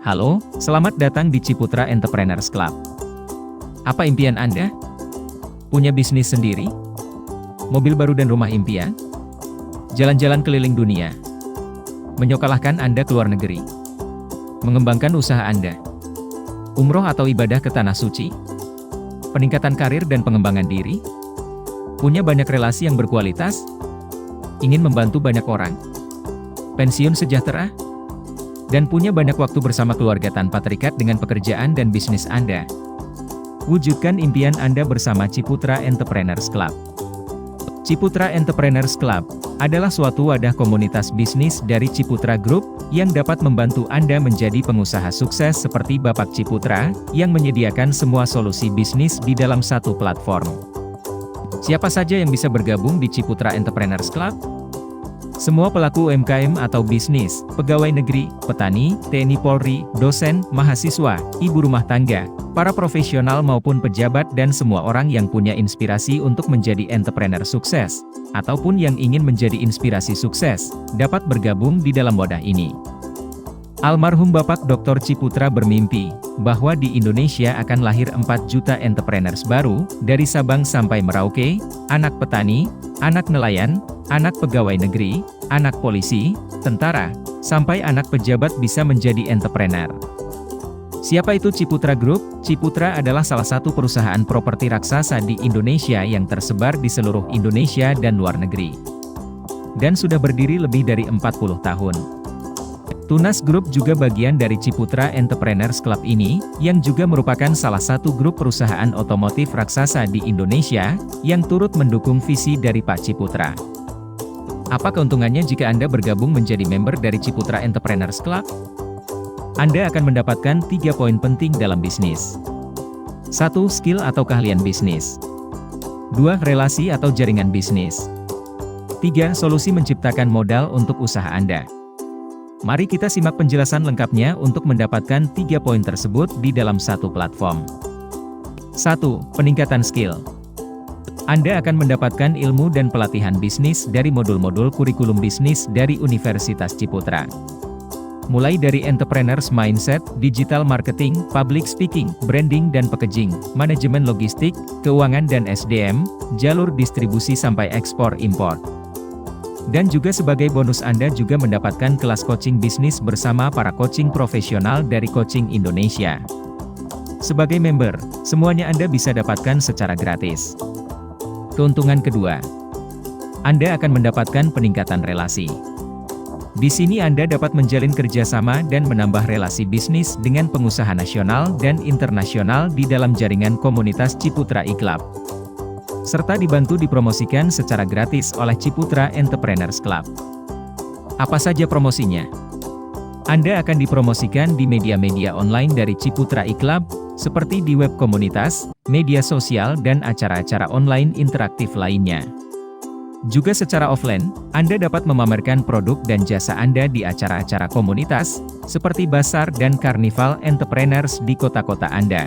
Halo, selamat datang di Ciputra Entrepreneurs Club. Apa impian Anda? Punya bisnis sendiri? Mobil baru dan rumah impian? Jalan-jalan keliling dunia? Menyokolahkan Anda ke luar negeri? Mengembangkan usaha Anda? Umroh atau ibadah ke Tanah Suci? Peningkatan karir dan pengembangan diri? Punya banyak relasi yang berkualitas? Ingin membantu banyak orang? Pensiun sejahtera? Dan punya banyak waktu bersama keluarga tanpa terikat dengan pekerjaan dan bisnis Anda? Wujudkan impian Anda bersama Ciputra Entrepreneurs Club. Ciputra Entrepreneurs Club adalah suatu wadah komunitas bisnis dari Ciputra Group yang dapat membantu Anda menjadi pengusaha sukses seperti Bapak Ciputra yang menyediakan semua solusi bisnis di dalam satu platform. Siapa saja yang bisa bergabung di Ciputra Entrepreneurs Club? Semua pelaku UMKM atau bisnis, pegawai negeri, petani, TNI Polri, dosen, mahasiswa, ibu rumah tangga, para profesional maupun pejabat dan semua orang yang punya inspirasi untuk menjadi entrepreneur sukses, ataupun yang ingin menjadi inspirasi sukses, dapat bergabung di dalam wadah ini. Almarhum Bapak Dr. Ciputra bermimpi bahwa di Indonesia akan lahir 4 juta entrepreneurs baru, dari Sabang sampai Merauke, anak petani, anak nelayan, anak pegawai negeri, anak polisi, tentara, sampai anak pejabat bisa menjadi entrepreneur. Siapa itu Ciputra Group? Ciputra adalah salah satu perusahaan properti raksasa di Indonesia yang tersebar di seluruh Indonesia dan luar negeri. Dan sudah berdiri lebih dari 40 tahun. Tunas Group juga bagian dari Ciputra Entrepreneurs Club ini, yang juga merupakan salah satu grup perusahaan otomotif raksasa di Indonesia, yang turut mendukung visi dari Pak Ciputra. Apa keuntungannya jika Anda bergabung menjadi member dari Ciputra Entrepreneurs Club? Anda akan mendapatkan 3 poin penting dalam bisnis. 1. Skill atau keahlian bisnis. 2. Relasi atau jaringan bisnis. 3. Solusi menciptakan modal untuk usaha Anda. Mari kita simak penjelasan lengkapnya untuk mendapatkan 3 poin tersebut di dalam satu platform. 1. Peningkatan skill. Anda akan mendapatkan ilmu dan pelatihan bisnis dari modul-modul kurikulum bisnis dari Universitas Ciputra. Mulai dari entrepreneurs mindset, digital marketing, public speaking, branding dan packaging, manajemen logistik, keuangan dan SDM, jalur distribusi sampai ekspor impor. Dan juga sebagai bonus Anda juga mendapatkan kelas coaching bisnis bersama para coaching profesional dari Coaching Indonesia. Sebagai member, semuanya Anda bisa dapatkan secara gratis. Keuntungan kedua, Anda akan mendapatkan peningkatan relasi. Di sini Anda dapat menjalin kerjasama dan menambah relasi bisnis dengan pengusaha nasional dan internasional di dalam jaringan komunitas Ciputra e-Club. Serta dibantu dipromosikan secara gratis oleh Ciputra Entrepreneurs Club. Apa saja promosinya? Anda akan dipromosikan di media-media online dari Ciputra e-Club, seperti di web komunitas, media sosial dan acara-acara online interaktif lainnya. Juga secara offline, Anda dapat memamerkan produk dan jasa Anda di acara-acara komunitas, seperti basar dan karnival entrepreneurs di kota-kota Anda.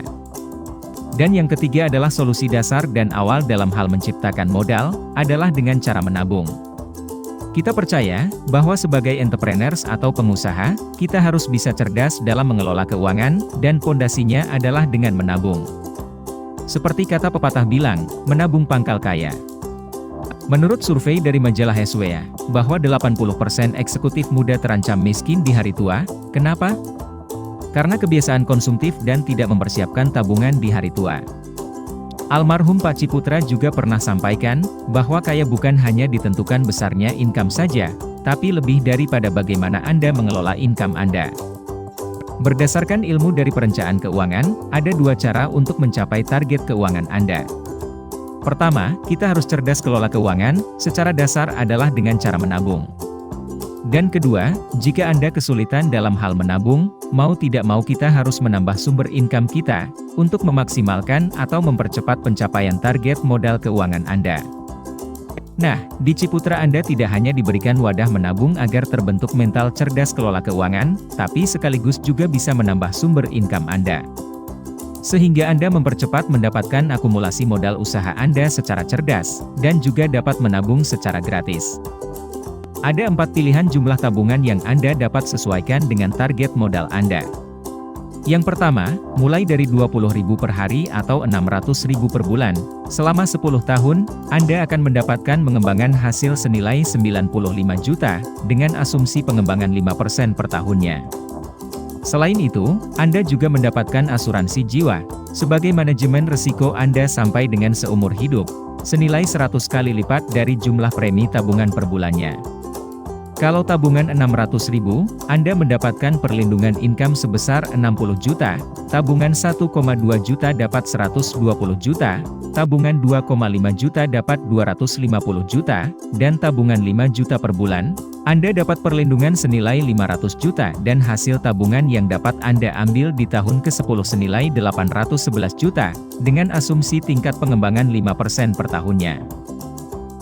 Dan yang ketiga adalah solusi dasar dan awal dalam hal menciptakan modal, adalah dengan cara menabung. Kita percaya, bahwa sebagai entrepreneurs atau pengusaha, kita harus bisa cerdas dalam mengelola keuangan, dan pondasinya adalah dengan menabung. Seperti kata pepatah bilang, menabung pangkal kaya. Menurut survei dari majalah Heswea, bahwa 80% eksekutif muda terancam miskin di hari tua. Kenapa? Karena kebiasaan konsumtif dan tidak mempersiapkan tabungan di hari tua. Almarhum Pak Ciputra juga pernah sampaikan, bahwa kaya bukan hanya ditentukan besarnya income saja, tapi lebih daripada bagaimana Anda mengelola income Anda. Berdasarkan ilmu dari perencanaan keuangan, ada 2 cara untuk mencapai target keuangan Anda. Pertama, kita harus cerdas kelola keuangan, secara dasar adalah dengan cara menabung. Dan kedua, jika Anda kesulitan dalam hal menabung, mau tidak mau kita harus menambah sumber income kita, untuk memaksimalkan atau mempercepat pencapaian target modal keuangan Anda. Nah, di Ciputra Anda tidak hanya diberikan wadah menabung agar terbentuk mental cerdas kelola keuangan, tapi sekaligus juga bisa menambah sumber income Anda. Sehingga Anda mempercepat mendapatkan akumulasi modal usaha Anda secara cerdas, dan juga dapat menabung secara gratis. Ada 4 pilihan jumlah tabungan yang Anda dapat sesuaikan dengan target modal Anda. Yang pertama, mulai dari Rp20.000 per hari atau Rp600.000 per bulan. Selama 10 tahun, Anda akan mendapatkan pengembangan hasil senilai 95 juta, dengan asumsi pengembangan 5% per tahunnya. Selain itu, Anda juga mendapatkan asuransi jiwa, sebagai manajemen risiko Anda sampai dengan seumur hidup, senilai 100 kali lipat dari jumlah premi tabungan per bulannya. Kalau tabungan Rp600.000, Anda mendapatkan perlindungan income sebesar 60 juta, tabungan 1,2 juta dapat 120 juta, tabungan 2,5 juta dapat 250 juta, dan tabungan 5 juta per bulan, Anda dapat perlindungan senilai 500 juta dan hasil tabungan yang dapat Anda ambil di tahun ke-10 senilai 811 juta, dengan asumsi tingkat pengembangan 5% per tahunnya.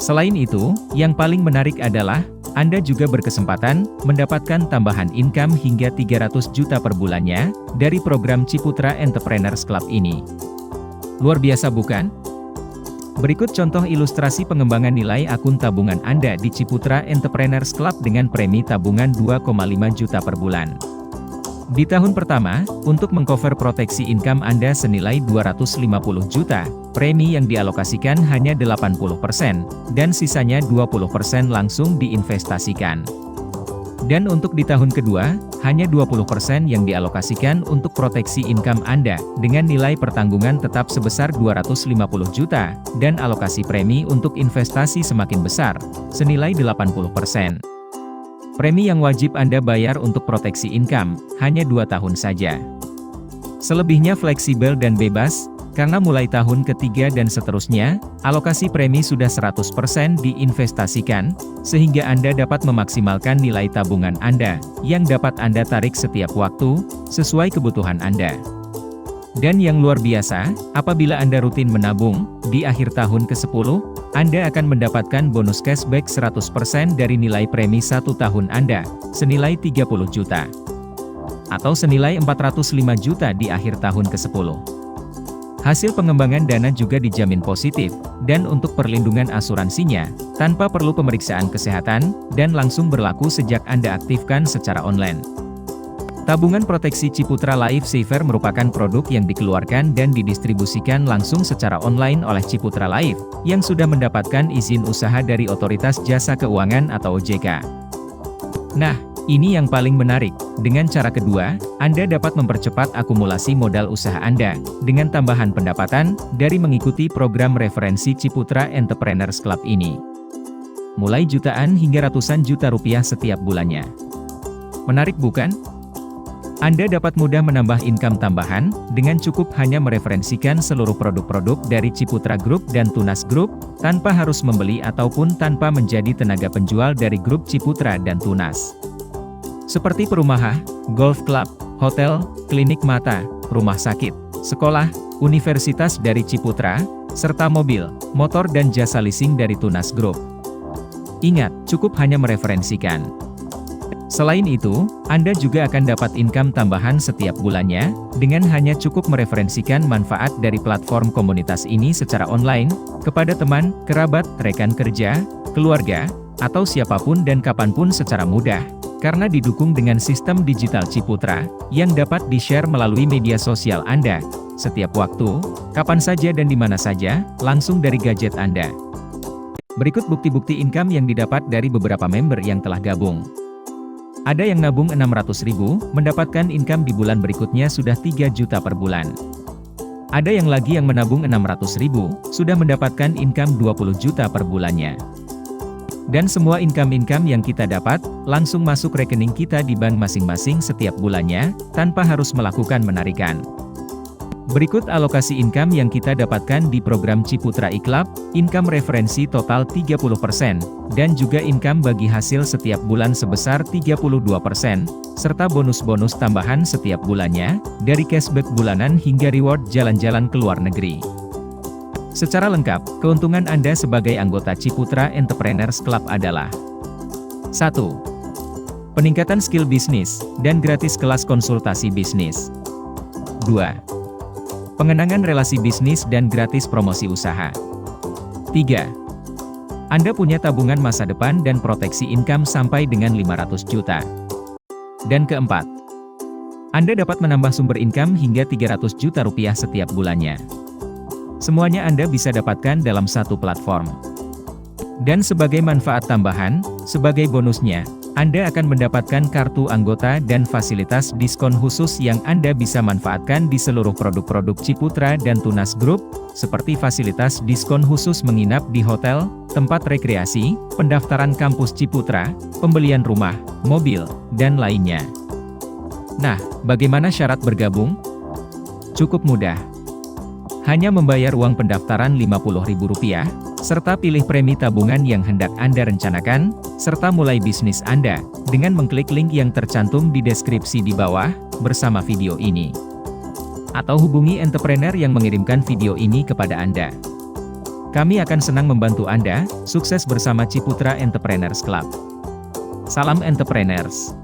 Selain itu, yang paling menarik adalah, Anda juga berkesempatan mendapatkan tambahan income hingga 300 juta per bulannya dari program Ciputra Entrepreneurs Club ini. Luar biasa bukan? Berikut contoh ilustrasi pengembangan nilai akun tabungan Anda di Ciputra Entrepreneurs Club dengan premi tabungan 2,5 juta per bulan. Di tahun pertama, untuk mengcover proteksi income Anda senilai 250 juta, premi yang dialokasikan hanya 80%, dan sisanya 20% langsung diinvestasikan. Dan untuk di tahun kedua, hanya 20% yang dialokasikan untuk proteksi income Anda, dengan nilai pertanggungan tetap sebesar 250 juta, dan alokasi premi untuk investasi semakin besar, senilai 80%. Premi yang wajib Anda bayar untuk proteksi income, hanya 2 tahun saja. Selebihnya fleksibel dan bebas, karena mulai tahun ketiga dan seterusnya, alokasi premi sudah 100% diinvestasikan, sehingga Anda dapat memaksimalkan nilai tabungan Anda, yang dapat Anda tarik setiap waktu, sesuai kebutuhan Anda. Dan yang luar biasa, apabila Anda rutin menabung, di akhir tahun ke-10, Anda akan mendapatkan bonus cashback 100% dari nilai premi 1 tahun Anda, senilai 30 juta. Atau senilai 405 juta di akhir tahun ke-10. Hasil pengembangan dana juga dijamin positif, dan untuk perlindungan asuransinya, tanpa perlu pemeriksaan kesehatan, dan langsung berlaku sejak Anda aktifkan secara online. Tabungan proteksi Ciputra Life Saver merupakan produk yang dikeluarkan dan didistribusikan langsung secara online oleh Ciputra Life, yang sudah mendapatkan izin usaha dari Otoritas Jasa Keuangan atau OJK. Nah, ini yang paling menarik. Dengan cara kedua, Anda dapat mempercepat akumulasi modal usaha Anda, dengan tambahan pendapatan, dari mengikuti program referensi Ciputra Entrepreneurs Club ini. Mulai jutaan hingga ratusan juta rupiah setiap bulannya. Menarik bukan? Anda dapat mudah menambah income tambahan, dengan cukup hanya mereferensikan seluruh produk-produk dari Ciputra Group dan Tunas Group, tanpa harus membeli ataupun tanpa menjadi tenaga penjual dari grup Ciputra dan Tunas. Seperti perumahan, golf club, hotel, klinik mata, rumah sakit, sekolah, universitas dari Ciputra, serta mobil, motor dan jasa leasing dari Tunas Group. Ingat, cukup hanya mereferensikan. Selain itu, Anda juga akan dapat income tambahan setiap bulannya, dengan hanya cukup mereferensikan manfaat dari platform komunitas ini secara online, kepada teman, kerabat, rekan kerja, keluarga, atau siapapun dan kapanpun secara mudah, karena didukung dengan sistem digital Ciputra, yang dapat di-share melalui media sosial Anda, setiap waktu, kapan saja dan di mana saja, langsung dari gadget Anda. Berikut bukti-bukti income yang didapat dari beberapa member yang telah gabung. Ada yang nabung 600.000, mendapatkan income di bulan berikutnya sudah 3 juta per bulan. Ada yang lagi yang menabung 600.000, sudah mendapatkan income 20 juta per bulannya. Dan semua income-income yang kita dapat, langsung masuk rekening kita di bank masing-masing setiap bulannya, tanpa harus melakukan menarikan. Berikut alokasi income yang kita dapatkan di program Ciputra iClub, income referensi total 30%, dan juga income bagi hasil setiap bulan sebesar 32%, serta bonus-bonus tambahan setiap bulannya, dari cashback bulanan hingga reward jalan-jalan ke luar negeri. Secara lengkap, keuntungan Anda sebagai anggota Ciputra Entrepreneurs Club adalah 1. Peningkatan skill bisnis, dan gratis kelas konsultasi bisnis. 2. Pengenangan relasi bisnis dan gratis promosi usaha. 3. Anda punya tabungan masa depan dan proteksi income sampai dengan 500 juta. Dan keempat, Anda dapat menambah sumber income hingga 300 juta rupiah setiap bulannya. Semuanya Anda bisa dapatkan dalam satu platform. Dan sebagai manfaat tambahan, sebagai bonusnya, Anda akan mendapatkan kartu anggota dan fasilitas diskon khusus yang Anda bisa manfaatkan di seluruh produk-produk Ciputra dan Tunas Group, seperti fasilitas diskon khusus menginap di hotel, tempat rekreasi, pendaftaran kampus Ciputra, pembelian rumah, mobil, dan lainnya. Nah, bagaimana syarat bergabung? Cukup mudah. Hanya membayar uang pendaftaran Rp50.000, serta pilih premi tabungan yang hendak Anda rencanakan, serta mulai bisnis Anda, dengan mengklik link yang tercantum di deskripsi di bawah, bersama video ini. Atau hubungi entrepreneur yang mengirimkan video ini kepada Anda. Kami akan senang membantu Anda, sukses bersama Ciputra Entrepreneurs Club. Salam Entrepreneurs.